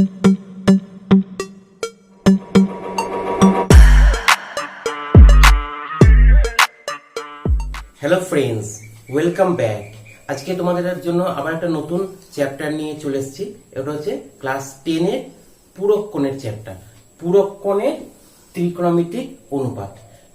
Hello friends, welcome back. আজকে তোমাদের জন্য আবার একটা নতুন চ্যাপ্টার নিয়ে চলে এসেছি। এটা হচ্ছে ক্লাস 10 এর পূরক কোণের চ্যাপ্টার। পূরক কোণের ত্রিকোণমিতিক অনুপাত।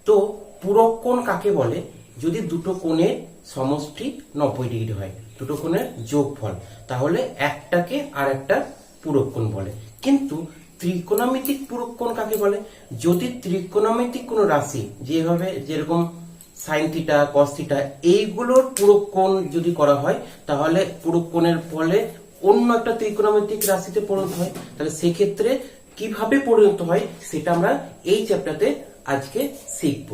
তো পূরক কোণ কাকে বলে? যদি দুটো কোণের সমষ্টি 90 ডিগ্রি হয়, দুটো কোণের যোগফল, তাহলে একটাকে আর একটা পূরক কোণ বলে। কিন্তু ত্রিকোণমিতিক পূরক কোণ কাকে বলে? যদি ত্রিকোণমিতিক কোনো রাশি যেরকম সাইন থিটা, কস থিটা, এইগুলোর পূরক কোণ যদি করা হয়, তাহলে পূরক কোণের ফলে অন্য একটা ত্রিকোণমিতিক রাশিতে পরিণত হয়। তাহলে সেক্ষেত্রে কিভাবে পরিণত হয় সেটা আমরা এই চ্যাপ্টারে আজকে শিখব।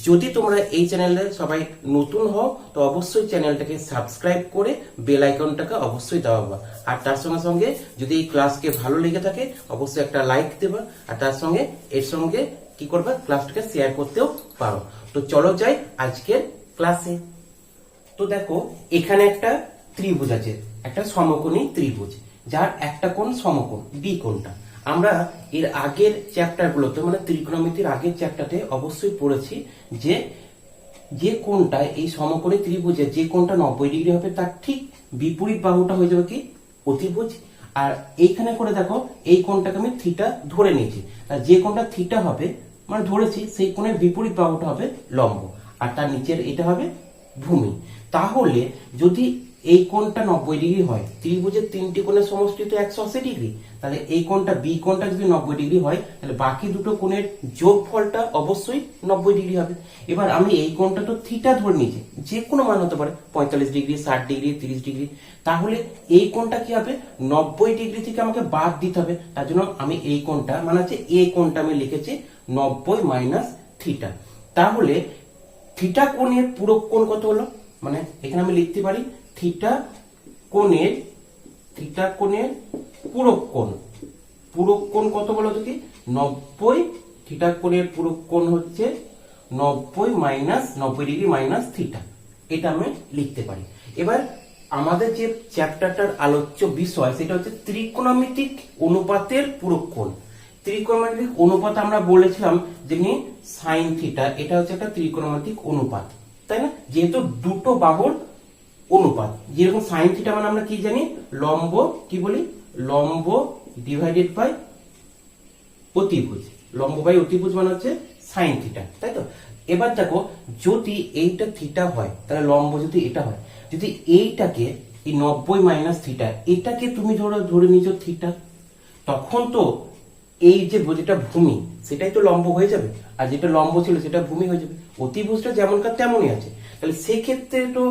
যদি তোমরা এই চ্যানেলে সবাই নতুন হও, তো অবশ্যই চ্যানেলটাকে সাবস্ক্রাইব করে বেল আইকনটাকে অবশ্যই দাবাবা। আর তার সঙ্গে সঙ্গে যদি এই ক্লাসকে ভালো লেগে থাকে, অবশ্যই একটা লাইক দেবা। আর তার সঙ্গে এর সঙ্গে কি করবা, ক্লাসটাকে শেয়ার করতেও পারো। তো চলো যাই আজকের ক্লাসে। তো দেখো, এখানে একটা ত্রিভুজ আছে, একটা সমকোণী ত্রিভুজ, যার একটা কোণ সমকোণ, বি কোণটা। আমরা এর আগের চ্যাপ্টারগুলোতে, মানে ত্রিকোণমিতির আগের চ্যাপ্টারে অবশ্যই পড়েছি যে কোণটা এই সমকোণী ত্রিভুজে যে কোণটা 90 ডিগ্রি হবে, তার ঠিক বিপরীত বাহুটা হয়ে যাবে কি অতিভুজ। আর এইখানে করে দেখো, এই কোণটাকে আমি থিটা ধরে নিয়েছি। আর যে কোণটা থিটা হবে, মানে ধরেছি, সেই কোণের বিপরীত বাহুটা হবে লম্ব, আর তার নিচের এটা হবে ভূমি। তাহলে যদি এই কোণটা 90 ডিগ্রি হয়, ত্রিভুজের তিনটি কোণের সমষ্টি তো 180 ডিগ্রি, তাহলে এই কোণটা বি কোণটা যদি 90 ডিগ্রি হয়, তাহলে বাকি দুটো কোণের যোগফলটা অবশ্যই 90 ডিগ্রি হবে। এবার আমি এই কোণটা তো থিটা ধরে নিয়েছি, যে কোনো মান হতে পারে, 45 ডিগ্রি, 60 ডিগ্রি, 30 ডিগ্রি। তাহলে এই কোণটা কি হবে, 90 ডিগ্রি থেকে আমাকে বাদ দিতে হবে। তার জন্য আমি এই কোণটা, মানে হচ্ছে এই কোণটা আমি লিখেছি 90 মাইনাস থিটা। তাহলে থিটা কোণের পূরক কোণ কত হলো, মানে এখানে আমি লিখতে পারি থিটা কোণের পূরক কোণ। পূরক কোণ কত বলো তো কি 90। থিটা কোণের পূরক কোণ হচ্ছে 90 মাইনাস 90 ডিগ্রি মাইনাস থিটা, এটা আমি লিখতে পারি। এবার আমাদের যে চ্যাপ্টারটার আলোচ্য বিষয়, সেটা হচ্ছে ত্রিকোণমিতিক অনুপাতের পূরক কোণ। ত্রিকোণমিতিক অনুপাত আমরা বলেছিলাম যেমনি সাইন থিটা, এটা হচ্ছে একটা ত্রিকোণমিতিক অনুপাত, তাই না? যেহেতু দুটো বাহুর অনুপাত, যেরকম সাইন থিটা মানে আমরা কি জানি, লম্ব, কি বলি, লম্ব ডিভাইডেড বাই অতিভুজ। লম্ব বাই অতিভুজ মানে হচ্ছে সাইন থিটা, তাই তো? এবার দেখো, যদি এইটা থিটা হয়, তাহলে লম্ব যদি এটা হয়, যদি এইটাকে এই 90 মাইনাস থিটা, এটাকে তুমি ধরে নিয়েছো থিটা, তখন তো এই যে যেটা ভূমি, সেটাই তো লম্ব হয়ে যাবে, আর যেটা লম্ব ছিল সেটা ভূমি হয়ে যাবে। অতিভুজটা যেমনকার তেমনই আছে। তাহলে সেক্ষেত্রে তো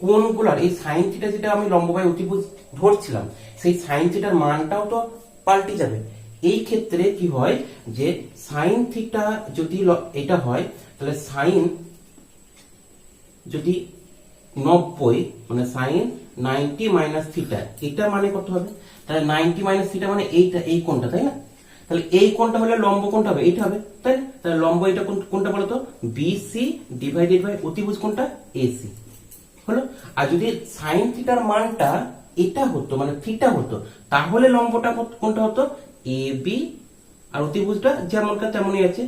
কোণগুলার এই সাইন থিটা, যেটা আমি লম্ব বাই অতিভুজ ধরছিলাম, সেই সাইন থিটার মানটাও তো পাল্টে যাবে। এই ক্ষেত্রে কি হয়, যে সাইন থিটা যদি এটা হয়, তাহলে সাইন যদি 90, মানে সাইন 90 মাইনাস থিটা, এটা মানে কত হবে? তাহলে 90 মাইনাস থিটা মানে এইটা, এই কোণটা, তাই না? তাহলে এই কোণটা হলে লম্ব কোণটা হবে এইটা হবে, তাই না? তাহলে লম্ব এটা কোনটা বলতো, বিসি ডিভাইডেড বাই অতিভুজ কোণটা এসি হলো। আর যদি সাইন থিটার মানটা এটা হতো, মানে থিটা হতো, তাহলে লম্বটা কোনটা হতো, এ বি, আর অতিভুজটা যেমনকার তেমনই আছে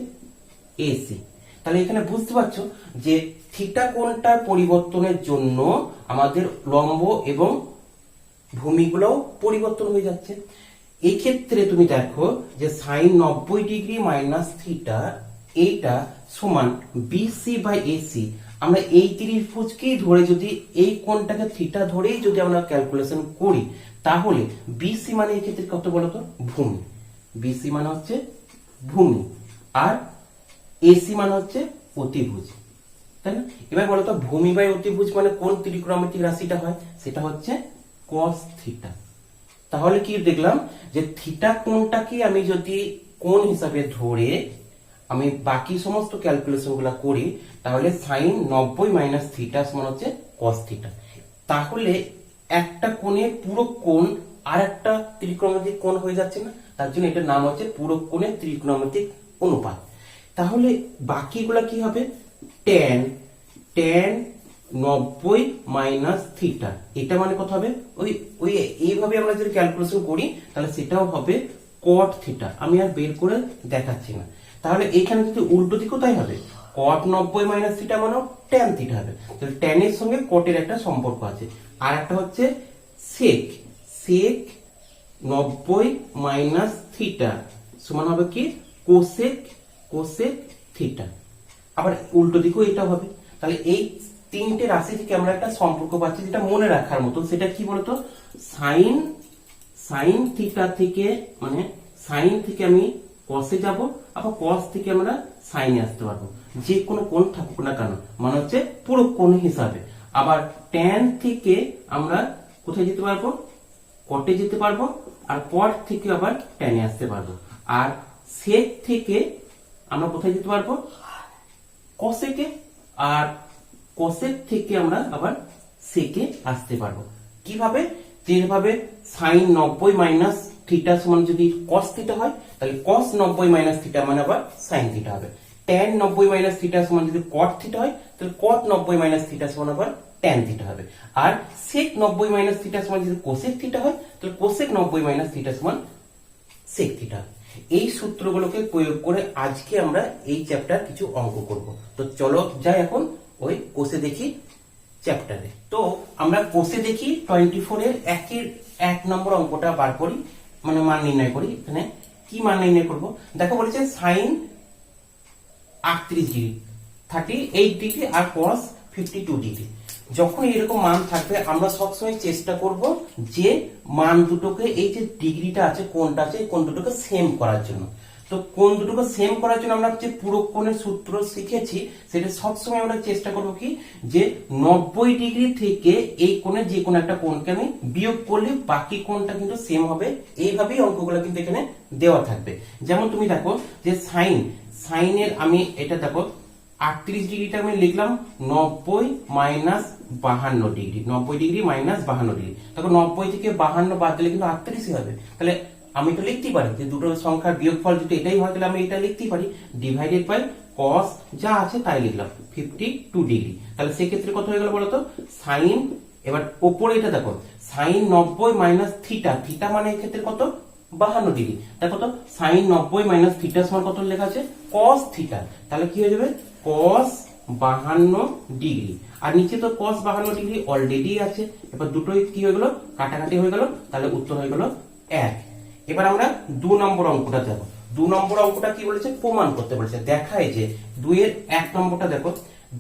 এসি। তাহলে এখানে বুঝতে পারছো যে থিটা কোণটার পরিবর্তনের জন্য আমাদের লম্ব এবং ভূমিগুলোও পরিবর্তন হয়ে যাচ্ছে। এই ক্ষেত্রে তুমি দেখো যে সাইন 90 ডিগ্রি মাইনাস থিটা, এইটা সমান বিসি বাই এসি। আমরা এই ত্রিভুজকেই ধরে, যদি এই কোণটাকে থিটা ধরেই যদি আমরা ক্যালকুলেশন করি, তাহলে বিসি মানে এই ক্ষেত্রে কত বলতো, ভূমি। বিসি মানে হচ্ছে ভূমি, আর এসি মানে হচ্ছে অতিভুজ, তাই না? এবার বলতো, ভূমি বাই অতিভুজ মানে কোন ত্রিকোণমিতিক রাশিটা হয়, সেটা হচ্ছে কস থিটা। তাহলে কি দেখলাম, যে থিটা কোণটাকে আমি যদি কোণ হিসাবে ধরে আমি বাকি সমস্ত ক্যালকুলেশন গুলা করি, তাহলে সাইন 90 মাইনাস থিটা সমান হচ্ছে কস থিটা। তাহলে একটা কোণের পূরক কোণ আর একটা ত্রিকোণমিতিক কোণ হয়ে যাচ্ছে না? তার জন্য এটার নাম হচ্ছে পূরক কোণের ত্রিকোণমিতিক অনুপাত। তাহলে বাকিগুলা কি হবে, ট্যান 90 মাইনাস থিটা, এটা মানে কত হবে, ওই ওই এইভাবে আমরা যদি ক্যালকুলেশন করি তাহলে সেটাও হবে কট থিটা। আমি আর বের করে দেখাচ্ছি না। তাহলে এইখানে যদি উল্টো দিকেও তাই হবে, কট 90 মাইনাস থিটা মানে ট্যান থিটা হবে। তাহলে ট্যানের সঙ্গে কটের একটা সম্পর্ক আছে। আর একটা হচ্ছে সেক, সেক 90 মাইনাস থিটা সমান হবে কি কোসেক, কোসেক থিটা। আবার উল্টো দিকেও এটা হবে। তাহলে এই তিনটে রাশি থেকে আমরা একটা সম্পর্ক পাচ্ছি যেটা মনে রাখার মতো। সেটা কি বলতো, সাইন, সাইন থিটা থেকে মানে সাইন থেকে আমি কসে যাব, আবার কস থেকে আমরা সাইনে আসতে পারবো, যে কোনো কোণ থাকুক না কেন, মানে হচ্ছে পুরো কোণ হিসাবে। আবার ট্যান থেকে আমরা কোথায় যেতে পারবো, কটে যেতে পারবো, আর কট থেকে আবার ট্যানে আসতে পারবো। আর সেক থেকে আমরা কোথায় যেতে পারবো, কসেকে, আর কসেক থেকে আমরা আবার সেকে আসতে পারবো। কিভাবে, যেভাবে সাইন 90 মাইনাস থিটা সমান যদি কস থিটা হয় তাহলে কস 90 মাইনাস থিটা মানে আবার সাইন থিটা হবে। ট্যান 90 মাইনাস থিটা সমান যদি কট থিটা হয় তাহলে কট 90 মাইনাস থিটা সমান আবার ট্যান থিটা হবে। আর সেক 90 মাইনাস থিটা সমান যদি কোসেক থিটা হয় তাহলে কোসেক 90 মাইনাস থিটা সমান সেক থিটা। এই সূত্রগুলোকে প্রয়োগ করে আজকে আমরা এই চ্যাপ্টার কিছু অঙ্ক করব। তো চলো যাই এখন ওই কোষে দেখি চ্যাপ্টারে। তো আমরা কোষে দেখি 24 এর একের 1 নম্বর অঙ্কটা বার করি, মানে মান নির্ণয় করি। এখানে কি মান নির্ণয় করব, দেখো বলেছে সাইন 38 ডিগ্রি, 38 ডিগ্রি আর কস 52 ডিগ্রি। যখন এরকম মান থাকবে আমরা সবসময় চেষ্টা করব যে মান দুটোকে, এই যে ডিগ্রিটা আছে, কোণটা আছে, কোণ দুটোকে সেম করার জন্য। তো কোণ দুটোকে সেম করার জন্য আমরা যে পুরো কোণের সূত্র শিখেছি সেটা সবসময় আমরা চেষ্টা করব কি, যে 90 ডিগ্রি থেকে এই কোণের যে কোনো একটা কোণকে আমি বিয়োগ করলে বাকি কোণটা কিন্তু সেম হবে। এইভাবেই অঙ্কগুলো কিন্তু এখানে দেওয়া থাকবে। যেমন তুমি দেখো যে সাইন, সাইনের আমি এটা দেখো 38 ডিগ্রিটা আমি লিখলাম 90 minus 52 degree, 90 degree minus 52 degree. দেখো 90 থেকে 52 বাদ দিলে কিন্তু 38 হবে। তাহলে আমি তো লিখতেই পারি যে দুটো সংখ্যার বিয়োগফল যদি এটাই হয় তাহলে আমি এটা লিখতেই পারি, ডিভাইডেড বাই কস যা আছে তাই লিখলাম 52 ডিগ্রি। তাহলে সেক্ষেত্রে কত হয়ে গেল বলতো, সাইন, এবার ওপরে এটা দেখো সাইন 90 মাইনাস থিটা, থিটা মানে এক্ষেত্রে কত 52 ডিগ্রি। দেখো তো সাইন 90 মাইনাস থিটা সমান কত লেখা আছে, কস থিটা। তাহলে কি হয়ে যাবে, কস 52 ডিগ্রি। আর নিচে তো কস 52 ডিগ্রি অলরেডি আছে। এবার দুটোই কি হয়ে গেল, কাটাকাটি হয়ে গেল, তাহলে উত্তর হয়ে গেল 1। এবার আমরা 2 নম্বর অঙ্কটা দেখো। 2 নম্বর অঙ্কটা কি বলেছে, প্রমাণ করতে বলেছে। দেখায় যে 2 এর 1 নম্বরটা দেখো,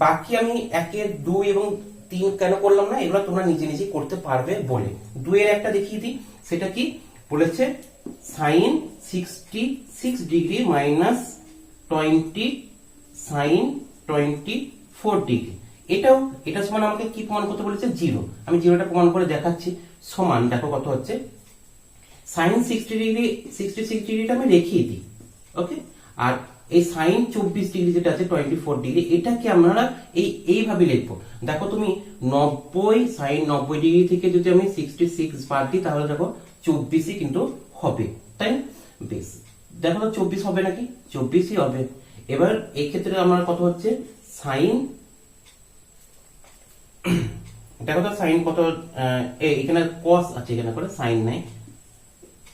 বাকি আমি 1 এর 2 এবং 3 কেন করলাম না, এগুলো তোমরা নিজে নিজে করতে পারবে বলে। 2 এর একটা দেখিয়ে দিই, সেটা কি বলেছে, sine 66 degree minus 20 sine 24 degree. এটাও, এটা সমান আমাকে কি প্রমাণ করতে বলেছে, 0। আমি 0টা প্রমাণ করে দেখাচ্ছি। সমান দেখো কত হচ্ছে, সাইন 60 ডিগ্রি, 66 ডিগ্রিটা আমি রেখেই দিই, ওকে। আর এই সাইন 24 ডিগ্রি যেটা আছে 24 ডিগ্রি, এটাকে আমরা এইভাবে লিখবো। দেখো তুমি 90 সাইন 90 ডিগ্রি থেকে যদি আমি 66 বাদ দিই তাহলে দেখো 24ই কিন্তু হবে, তাই না? বেশ, দেখো তো 24 হবে নাকি, 24ই হবে। এবার এই ক্ষেত্রে আমার কত হচ্ছে, সাইন, দেখো তো সাইন কত, এখানে কস আছে, এখানে করে সাইন নাই,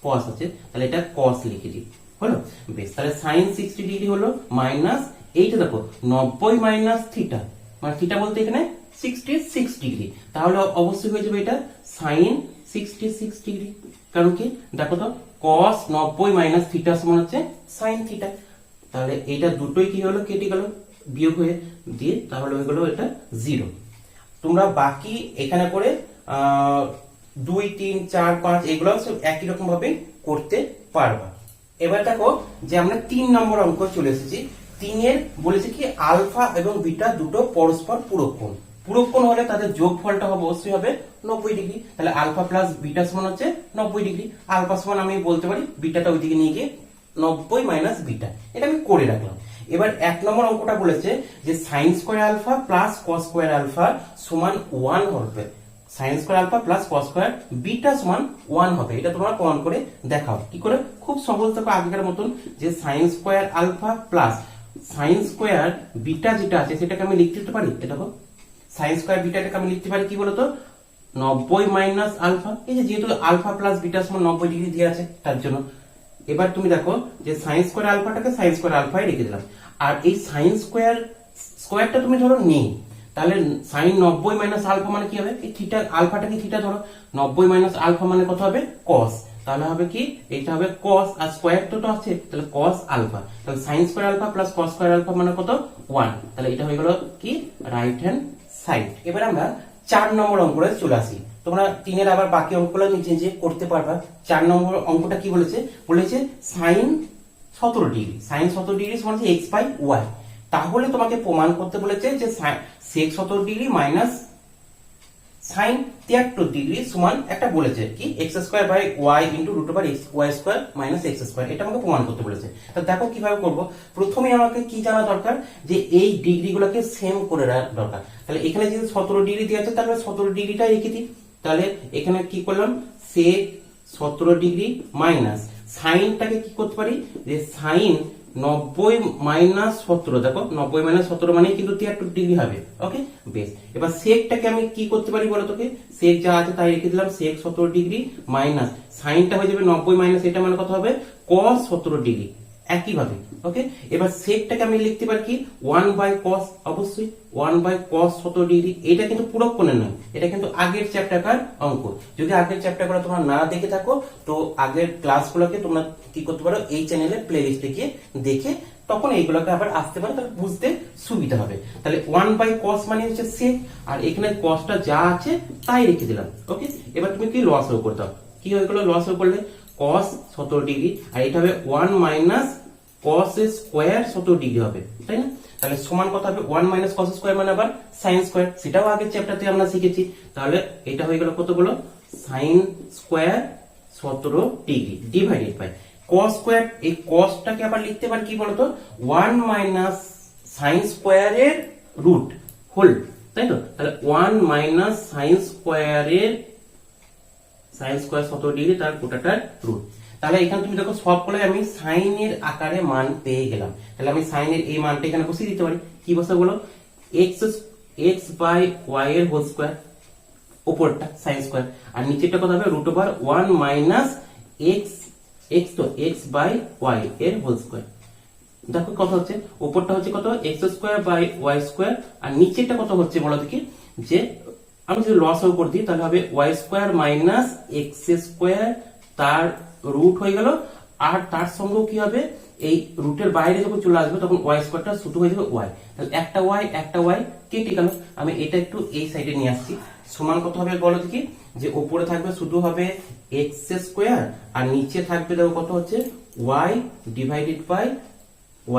কস আছে, তাহলে এটা কস লিখে দিই, হলো। বেশ, তাহলে সাইন 60 ডিগ্রি হলো মাইনাস এইটা দেখো 90 মাইনাস থিটা, মানে থিটা বলতে এখানে 66 ডিগ্রি, তাহলে অবশ্যই হয়ে যাবে এটা সাইন 66 ডিগ্রি। কারণ কি দেখো তো, কস 90 মাইনাস থিটা সমান হচ্ছে সাইন থিটা। তাহলে এটা দুটোই কি হলো, কেটে গেল, বিয়োগ হয়ে দিয়ে, তাহলে হয়ে গেল এটা 0। তোমরা বাকি এখানে করে 2, 3, 4, 5 এগুলো একই রকম ভাবে করতে পারবা। এবার দেখো যে আমরা 3 নম্বর অঙ্ক চলে এসেছি। 3 এর বলেছে কি আলফা এবং বিটা দুটো পরস্পর পূরক কোণ, পূরক কোণ হলে তাদের যোগফলটা হবে অবশ্যই হবে 90 ডিগ্রি। তাহলে আলফা প্লাস বিটা সমান হচ্ছে 90 ডিগ্রি। আলফা সমান আমি বলতে পারি বিটাটা ওইদিকে নিয়ে গিয়ে 90 মাইনাস বিটা, এটা আমি করে রাখলাম। এবার 1 নম্বর অঙ্কটা বলেছে যে sine square alpha plus cos square alpha সমান 1 হবে, sine square alpha plus cos square beta সমান 1 হবে। এটা তোমরা প্রমাণ করে দেখাও। কি করে, খুব সহজ থাকবে আগেকার মতন, যে sine square alpha plus sine square beta যেটা আছে সেটাকে আমি লিখতে পারি, এটা দেখো সাইন স্কোয়ার বিটাটাকে আমি লিখতে পারি কি বলতো 90 মাইনাস আলফা। এই যে যেহেতু আলফা প্লাস বিটা সমান 90 ডিগ্রি দিয়ে আছে তার জন্য। এবার তুমি দেখো যে সাইন স্কোয়ার আলফাটাকে সাইন স্কোয়ার আলফায় রেখে দিলাম, আর এই সাইন স্কোয়ারটা তুমি ধরো নেই, তাহলে সাইন 90 মাইনাস আলফা মানে কি হবে, এই থিটা আলফাটাকে থিটা ধরো, 90 মাইনাস আলফা মানে কত হবে কস, তাহলে হবে কি এটা হবে কস, আর স্কোয়ার তো আছে তাহলে কস আলফা, তাহলে sine square alpha plus cos square alpha মানে কত 1, তাহলে এটা হয়ে গেল কি রাইট হ্যান্ড সাইড। এবার আমরা 4 নম্বর অঙ্কটা চলে আসি। তোমরা 3 আবার বাকি অঙ্কগুলো নিচে নিচে করতে পারবা। 4 নম্বর অঙ্কটা কি বলেছে, বলেছে সাইন 17 ডিগ্রি, সাইন 17 ডিগ্রি সমান এক্স বাই ওয়াই। তাহলে তোমাকে প্রমাণ করতে বলেছে যে sec 17 degree minus sine 73 degree সমান একটা বলেছে কি X square by Y into root over X Y square minus X square, এটা আমাকে প্রমাণ করতে বলেছে। তো দেখো কিভাবে করব। প্রথমে আমাকে কি জানা দরকার, যে এই ডিগ্রি গুলোকে সেম করে রাখা দরকার। তাহলে এখানে যদি 17 ডিগ্রি দিয়ে আছে তাহলে 17 ডিগ্রিটাই রেখে দিই। তাহলে এখানে কি করলাম, সেক 17 ডিগ্রি মাইনাস সাইনটাকে কি করতে পারি, যে সাইন 90 মাইনাস 17, দেখো 90 মাইনাস 17 মানে কিন্তু 73 ডিগ্রি হবে। ওকে বেশ, এবার সেকটাকে আমি কি করতে পারি বলো তোকে, সেক যা আছে তাই রেখে দিলাম, সেক 17 ডিগ্রি মাইনাস সাইনটা হয়ে যাবে 90 মাইনাস এটা মানে কত হবে cos 17 ডিগ্রি একইভাবে। ওকে, এবার সেকটাকে আমি লিখতে পারি কি 1 বাই cos, অবশ্যই 1 বাই cos 17 ডিগ্রি। এটা কিন্তু পুরো কোণের নয়, এটা কিন্তু আগের চ্যাপ্টারকার অঙ্ক। যদি আগের চ্যাপ্টারগুলো তোমরা না দেখে থাকো তো আগের ক্লাসগুলোকে তোমরা কি করতে পারো, এই চ্যানেলে প্লে লিস্টে গিয়ে দেখে তখন এইগুলোকে আবার আসতে পারে, তাহলে বুঝতে সুবিধা হবে। তাহলে 1 বাই cos মানে হচ্ছে সেক, আর এখানে cosটা যা আছে তাই রেখে দিলাম। ওকে, এবার তুমি কি লসাগু করতে হবে, কি হয়ে গেল লসাগু করলে cos 17 ডিগ্রি, আর এটা হবে 1 মাইনাস cos স্কয়ার 17 ডিগ্রি হবে, তাই না? তাহলে সমান কত হবে 1 মাইনাস cos স্কয়ার মানে আবার sin স্কয়ার, সেটাও আগের চ্যাপ্টারতে আমরা শিখেছি। তাহলে এটা হয়ে গেল কতগুলো sin square 17 degree divided by cos square. এই cosটাকে আবার লিখতে পারি কি বলতো 1 মাইনাস sin স্কয়ারের রুট হোল, তাই তো? তাহলে 1 মাইনাস sin স্কয়ারের sin স্কয়ার 17 ডিগ্রি তার গোটাটার রুট। তাহলে এখানে তুমি দেখো সবগুলো আমি সাইনের আকারে মান পেয়ে গেলাম। তাহলে আমি সাইনের এই মানটা এখানে বসিয়ে দিতে পারি। কি বসে বলো, x বাই y এর হোল স্কয়ার, উপরটা সাইন স্কয়ার, আর নিচেরটা কত হবে রুট ওভার 1 মাইনাস x তো x বাই y এর হোল স্কয়ার। দেখো কত হচ্ছে, উপরটা হচ্ছে কত x square by y square, আর নিচেরটা কত হচ্ছে বলো দেখি, যে আমি যদি লসাগু করে দিই তাহলে হবে y square minus x square তার রুট হয়ে গেল, আর তার সঙ্গেও কি হবে এই রুটের বাইরে যখন চলে আসবে তখন y স্কয়ারটা শুধু হয়ে যাবে y। তাহলে একটা y কেটে গেল। আমি এটা একটু এই সাইডে নিয়ে আসছি, সমান কত হবে বলো দেখি, যে উপরে থাকবে শুধু হবে x স্কয়ার, আর নিচে থাকবে দেখো কত হচ্ছে y divided by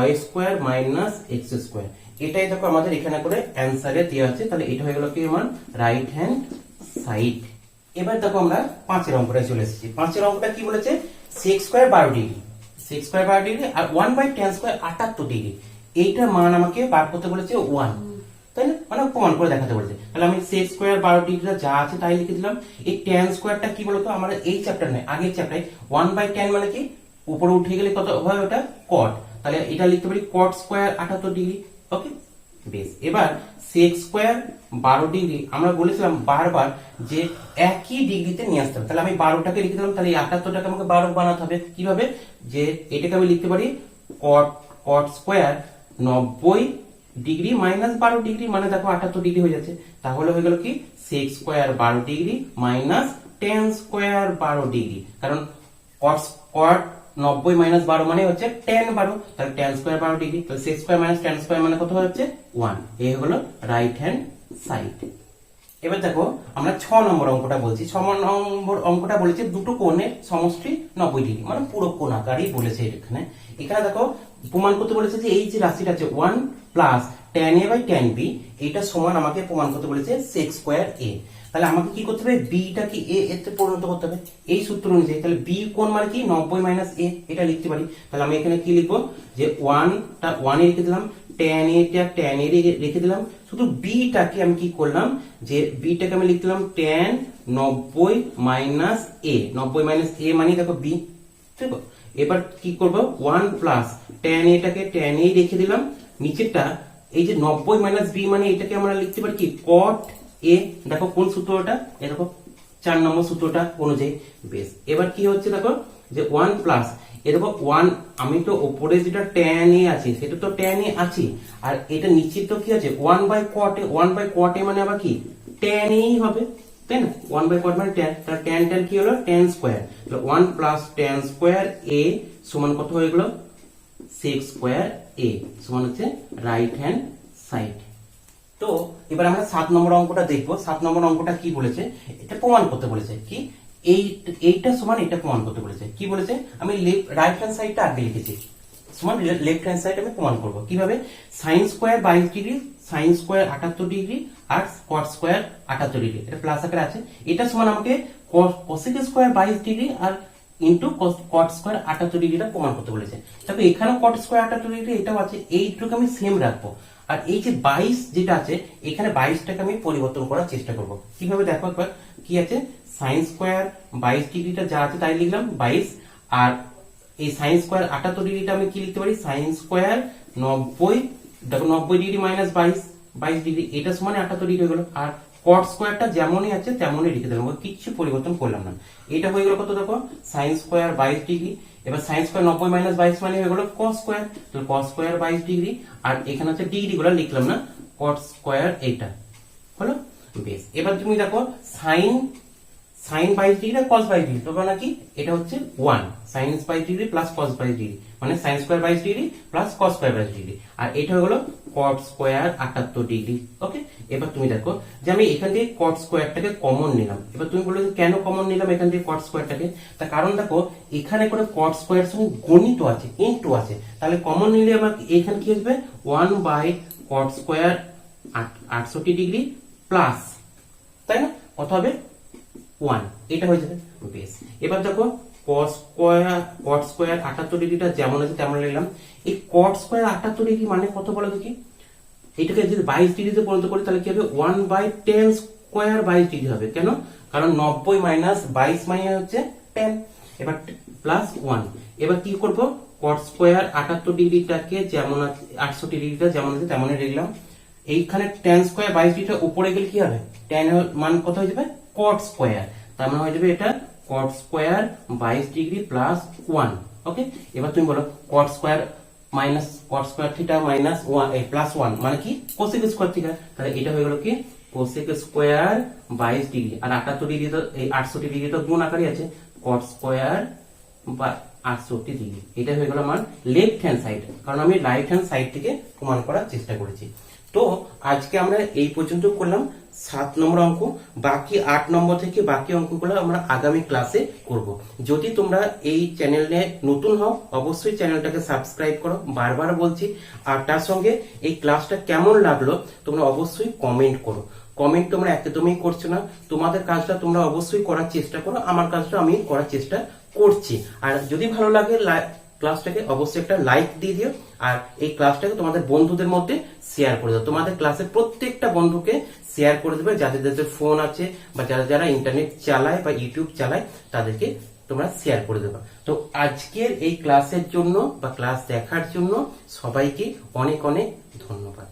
y square minus x square. এটাই দেখো আমাদের এখানে করে অ্যানসারে দেওয়া আছে। তাহলে এটা হয়ে গেল কি আমার রাইট হ্যান্ড সাইড। এবার দেখো আমরা 5 অঙ্কটা চলে এসেছি। 5 অঙ্কটা কি বলেছে, sec square 12 degree, sec square 12 degree আর 1 বাই tan স্কয়ার 78 ডিগ্রি, এইটার মান আমাকে বার করতে বলেছে 1, তাই না? মানে প্রমাণ করে দেখাতে বলেছে। তাহলে আমি sec স্কয়ার 12 ডিগ্রিটা যা আছে তাই লিখে দিলাম। এই tan স্কয়ারটা কি বলতো, আমরা এই চ্যাপ্টার নয় আগের চ্যাপ্টারে 1 বাই tan মানে কি উপরে উঠে গেলে কত হয় ওটা cot, তাহলে এটা লিখতে পারি cot স্কয়ার 78 ডিগ্রি। ওকে বেশ, এবার sec স্কয়ার 12 ডিগ্রি আমরা বলেছিলাম বারবার যে একই ডিগ্রিতে নিয়ে আসতে হবে। তাহলে আমি 12টাকে লিখে দিলাম, তাহলে এই 78টাকে আমাকে 12 বানাতে হবে। কিভাবে, যে এটাকে আমি লিখতে পারি cot square 90 degree minus 12 degree, মানে দেখো 78 ডিগ্রি হয়ে যাচ্ছে। তাহলে হয়ে গেল কি sec square 12 degree minus tan square 12 degree, কারণ cot 90 মাইনাস 12 মানে হচ্ছে tan 12, তাহলে tan স্কয়ার 12 ডিগ্রি, তাহলে sec square minus tan square মানে কত হচ্ছে 1। এই হলো রাইট হ্যান্ড সাইড। এবার দেখো আমরা 6 নম্বর অঙ্কটা বলছি। 6 নম্বর অঙ্কটা বলেছে দুটো কোণের সমষ্টি 90 ডিগ্রি, মানে পুরো কোণ আকারই বলেছে এখানে। এখানে দেখো প্রমাণ করতে বলেছে যে এই যে রাশিটা আছে 1 plus tan a by tan b, এটা সমান আমাকে প্রমাণ করতে বলেছে sec স্কয়ার a। তাহলে আমাকে কি করতে হবে, b টা কি a এতে পরিণত করতে হবে এই সূত্র অনুযায়ী। তাহলে b কোণ মানে কি 90 মাইনাস a, এটা লিখতে পারি। তাহলে আমি এখানে কি লিখবো, যে 1টা 1 এ রেখে দিলাম, tan a টা tan a রেখে দিলাম, শুধু b টাকে আমি কি করলাম, যে b টাকে আমি লিখলাম tan 90 minus a, 90 minus a মানে দেখো b, ঠিক আছে? এবার কি করব 1 প্লাস tan a টাকে tan a রেখে দিলাম, নিচেরটা এই যে 90 মাইনাস বি মানে এটাকে আমরা লিখতে পারি কি কট এ। দেখো কোন সূত্রটা, এরকম 4 নম্বর সূত্রটা অনুযায়ী। বেশ, এবার কি হচ্ছে দেখো যে 1 প্লাস এরকম 1, আমি তো উপরে যেটা tan এ আছে সেটা তো tan এ আছে, আর এটা নিচে তো কি আছে 1 by cot A. 1 by cot A মানে আবার কি tan এই হবে, তাই না? 1 বাই cot মানে tan, তার tan কি হলো tan স্কয়ার। তাহলে 1 প্লাস tan স্কয়ার a সমান কত হয়ে গেল sec স্কয়ার a সমান হচ্ছে রাইট হ্যান্ড সাইড। তো এবার আমরা 7 নম্বর অঙ্কটা দেখবো। 7 নম্বর অঙ্কটা কি বলেছে, এটা প্রমাণ করতে বলেছে কি এইটা সমান এটা প্রমাণ করতে বলেছে। কি বলেছে, আমি রাইট হ্যান্ড সাইডটা আগে লিখেছি, সমান লেফট হ্যান্ড সাইড আমি প্রমাণ করব কিভাবে। sin square 22 degree, sin square 78 degree আর cot স্কয়ার 78 ডিগ্রি, এটা প্লাস আকারে আছে। এটা সমান আমাকে cosec স্কয়ার 22 ডিগ্রি আর ইনটু cot স্কয়ার 78 ডিগ্রিটা প্রমাণ করতে বলেছে। তবে এখানেও cot স্কয়ার 78 ডিগ্রি এটাও আছে, এইটুকু আমি সেম রাখবো। আর এই যে 22 যেটা আছে এখানে 22টাকে আমি পরিবর্তন করার চেষ্টা করব। কিভাবে দেখো একবার, কি আছে sin স্কয়ার 22 ডিগ্রিটা যা আছে তাই লিখলাম 22, আর এই sin স্কয়ার 78 ডিগ্রিটা আমি কি লিখতে পারি sin স্কয়ার 90, দেখো 90 ডিগ্রি মাইনাস 22 ডিগ্রি, এটা সমান 78 ডিগ্রি হয়ে গেল। আর cot স্কয়ারটা যেমনই আছে তেমনই লিখে দিলাম, কিছু পরিবর্তন করলাম না। এটা হয়ে গেল কত দেখো sin স্কয়ার 22 ডিগ্রি। এবার sin স্কয়ার 90 মাইনাস 22 মানে হয়ে গেল cos স্কয়ার, তো cos স্কয়ার 22 ডিগ্রি। আর এখানে হচ্ছে ডিগ্রি গুলো লিখলাম না, cot স্কয়ার এইটা হলো। বেশ, এবার তুমি দেখো sin 22 ডিগ্রি আর cos 22 ডিগ্রি, তবে নাকি এটা হচ্ছে 1 sin 22 degree plus cos 22 degree মানে sin square 22 degree plus cos square 22 degree, আর এটা হয়ে গেল cot স্কয়ার 78 ডিগ্রি। ওকে, এবার তুমি দেখো যে আমি এখান থেকে cot স্কয়ারটাকে কমন নিলাম। এবার তুমি বলো যে কেন কমন নিলাম এখান থেকে cot স্কয়ারটাকে, তার কারণ দেখো এখানে করে cot স্কয়ার সঙ্গে গণিত আছে, ইনটু আছে, তাহলে কমন নিলে আমার এখানে কি আসবে 1 by cot square 68 degree plus, তাই না, কত হবে 1, এটা হয়ে যাবে। বেশ, এবার দেখো cot স্কয়ার 78 ডিগ্রিটা যেমন আছে তেমন লিখলাম। এই cot স্কয়ার 78 ডিগ্রি মানে কত বলো দেখি, এটাকে যদি 22 ডিগ্রিতে পরিণত করি তাহলে কি হবে 1 বাই tan স্কয়ার 22 ডিগ্রি হবে। কেন, কারণ 90 মাইনাস 22 মানে হচ্ছে tan, এবার প্লাস 1। এবার কি করব, cot স্কয়ার 78 ডিগ্রিটাকে যেমন আছে 68 ডিগ্রিটা যেমন আছে তেমনই লিখলাম। এইখানে tan স্কয়ার 22 ডিগ্রিটা উপরে গেলে কি হবে, tan এর মান কত হয়ে যাবে cot স্কয়ার, তার মানে হয়ে যাবে এটা cot স্কয়ার 22 ডিগ্রি প্লাস 1। ওকে, এবার তুমি বলো cot square minus cot square theta minus 1 এই প্লাস 1 মানে কি cosec স্কয়ার থিটা, তাহলে এটা হয়ে গেল কি cosec স্কয়ার 22 ডিগ্রি আর 78 ডিগ্রি তো এই 68 ডিগ্রি তো গুণ আকারে আছে, cot স্কয়ার বা 68 ডিগ্রি, এটা হয়ে গেল আমার লেফট হ্যান্ড সাইড, কারণ আমি রাইট হ্যান্ড সাইড থেকে প্রমাণ করার চেষ্টা করেছি। তো আজকে আমরা এই পর্যন্ত করলাম 7 নম্বর অঙ্ক, বাকি 8 নম্বর থেকে বাকি অঙ্কগুলো আমরা আগামী ক্লাসে করব। যদি তোমরা এই চ্যানেলে নতুন হও অবশ্যই চ্যানেলটাকে সাবস্ক্রাইব করো, বারবার বলছি। আর তার সঙ্গে এই ক্লাসটা কেমন লাগলো তোমরা অবশ্যই কমেন্ট করো। কমেন্ট তোমরা একদমই করছো না, তোমাদের কাজটা তোমরা অবশ্যই করার চেষ্টা করো, আমার কাজটা আমি করার চেষ্টা করছি। আর যদি ভালো লাগে ক্লাসটাকে অবশ্যই একটা লাইক দিয়ে দিও, আর এই ক্লাসটাকে তোমাদের বন্ধুদের মধ্যে শেয়ার করে দাও। তোমাদের ক্লাসের প্রত্যেকটা বন্ধুকে শেয়ার করে দেবে, যাদের যাদের ফোন আছে বা যারা যারা ইন্টারনেট চালায় বা ইউটিউব চালায় তাদেরকে তোমরা শেয়ার করে দেবে। তো আজকের এই ক্লাসের জন্য বা ক্লাস দেখার জন্য সবাইকে অনেক অনেক ধন্যবাদ।